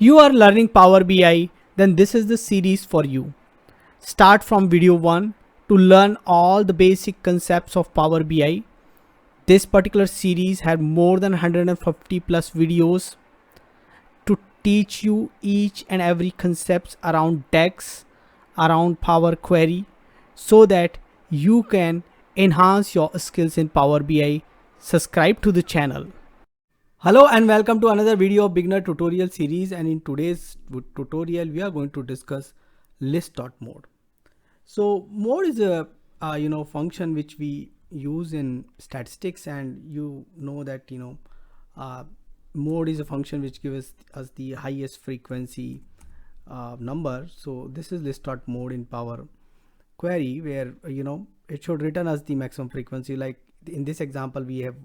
you are learning Power BI, then this is the series for you. Start from video 1 to learn all the basic concepts of Power BI. This particular series had more than 150 plus videos to teach you each and every concepts around DEX, around Power Query, so that you can enhance your skills in Power BI. Subscribe to the channel. Hello and welcome to another video of beginner tutorial series, and in today's tutorial we are going to discuss List.Mode. So mode is a function which we use in statistics, and you know that mode is a function which gives us the highest frequency number. So this is List.Mode in Power Query, where it should return us the maximum frequency. Like in this example we have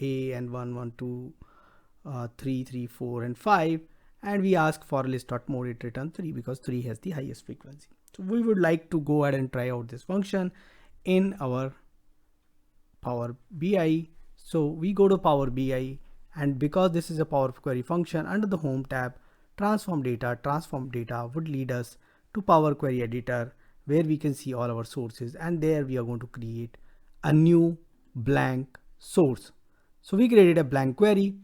a and 1 1 2 3 3 4 and 5, and we ask for List.Mode, it returns 3 because 3 has the highest frequency. So we would like to go ahead and try out this function in our Power BI. So we go to Power BI, and because this is a Power Query function, under the Home tab, transform data would lead us to Power Query editor, where we can see all our sources, and there we are going to create a new blank source. So we created a blank query,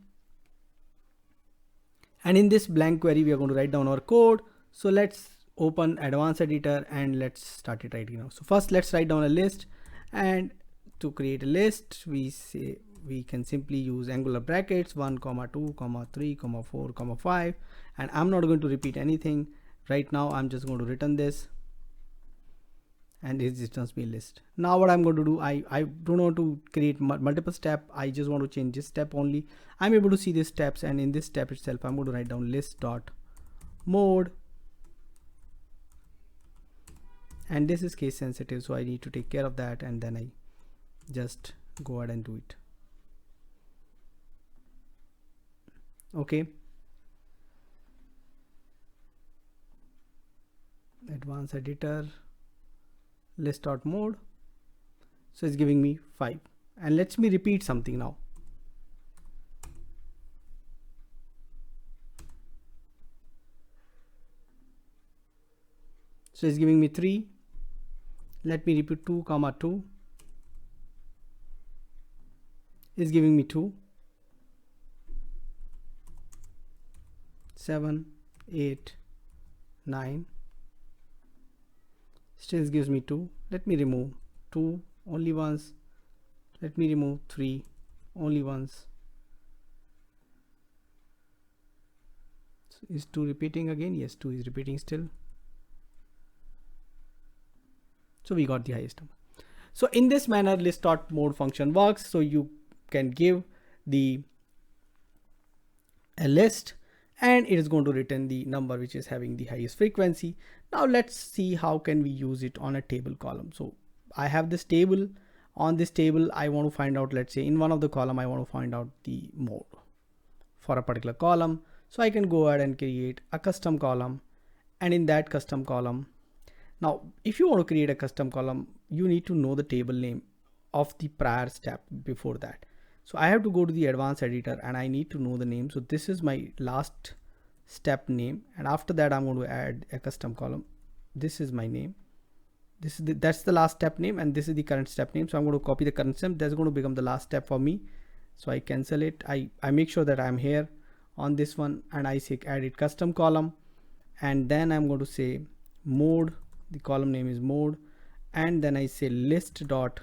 and in this blank query we are going to write down our code. So let's open advanced editor and let's start it right now. So first let's write down a list, and to create a list we can simply use angular brackets 1 comma 2 comma 3 comma 4 comma 5, and I'm not going to repeat anything right now. I'm just going to return this, and it returns me a list. Now what I'm going to do, I don't want to create multiple step. I just want to change this step only. I'm able to see these steps, and in this step itself I'm going to write down List.Mode, and this is case sensitive, so I need to take care of that, and then I just go ahead and do it. Okay, advanced editor, List.Mode. So it's giving me 5, and let me repeat something now. So it's giving me 3. Let me repeat 2 comma 2. It's giving me 2. 7 8 9. Still gives me 2. Let me remove 2 only once. Let me remove 3 only once. So is 2 repeating again? Yes, 2 is repeating still. So we got the highest number. So in this manner List.Mode function works. So you can give a list, and it is going to return the number which is having the highest frequency. Now let's see how can we use it on a table column. So I have this table. On this table I want to find out, let's say in one of the column I want to find out the mode for a particular column. So I can go ahead and create a custom column, and in that custom column, now if you want to create a custom column, you need to know the table name of the prior step before that. So I have to go to the advanced editor, and I need to know the name. So this is my last step name, and after that I'm going to add a custom column. This is my name. That's the last step name, and this is the current step name. So I'm going to copy the current step. That's going to become the last step for me. So I cancel it. I make sure that I'm here on this one, and I say edit custom column, and then I'm going to say mode. The column name is mode, and then I say List.Mode,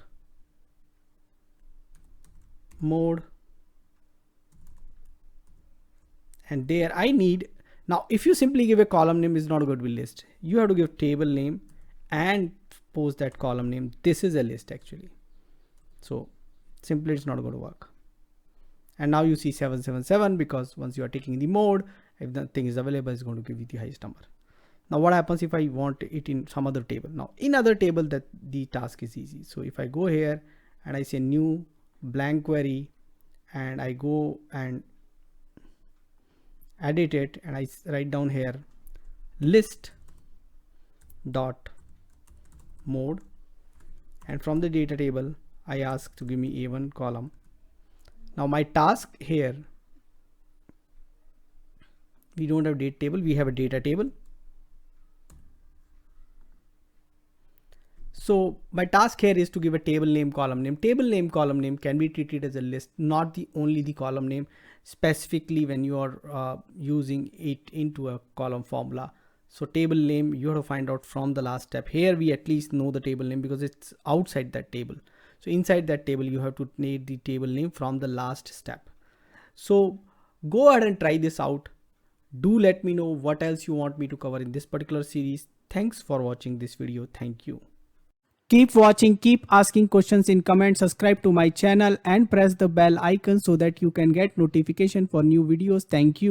and there I need. Now if you simply give a column name, is not going to be list. You have to give table name and post that column name. This is a list actually, so simply it's not going to work. And now you see 777, because once you are taking the mode, if the thing is available, it's going to give you the highest number. Now what happens if I want it in some other table? Now in other table, that the task is easy. So if I go here and I say new blank query, and I go and edit it, and I write down here List.Mode, and from the data table I ask to give me A1 column. Now my task here We don't have date table, we have a data table. So my task here is to give a table name, column name. Table name, column name can be treated as a list, not the only the column name, specifically when you are using it into a column formula. So table name, you have to find out from the last step. Here we at least know the table name because it's outside that table. So inside that table, you have to need the table name from the last step. So go ahead and try this out. Do let me know what else you want me to cover in this particular series. Thanks for watching this video. Thank you. Keep watching, keep asking questions in comments, subscribe to my channel and press the bell icon so that you can get notification for new videos. Thank you.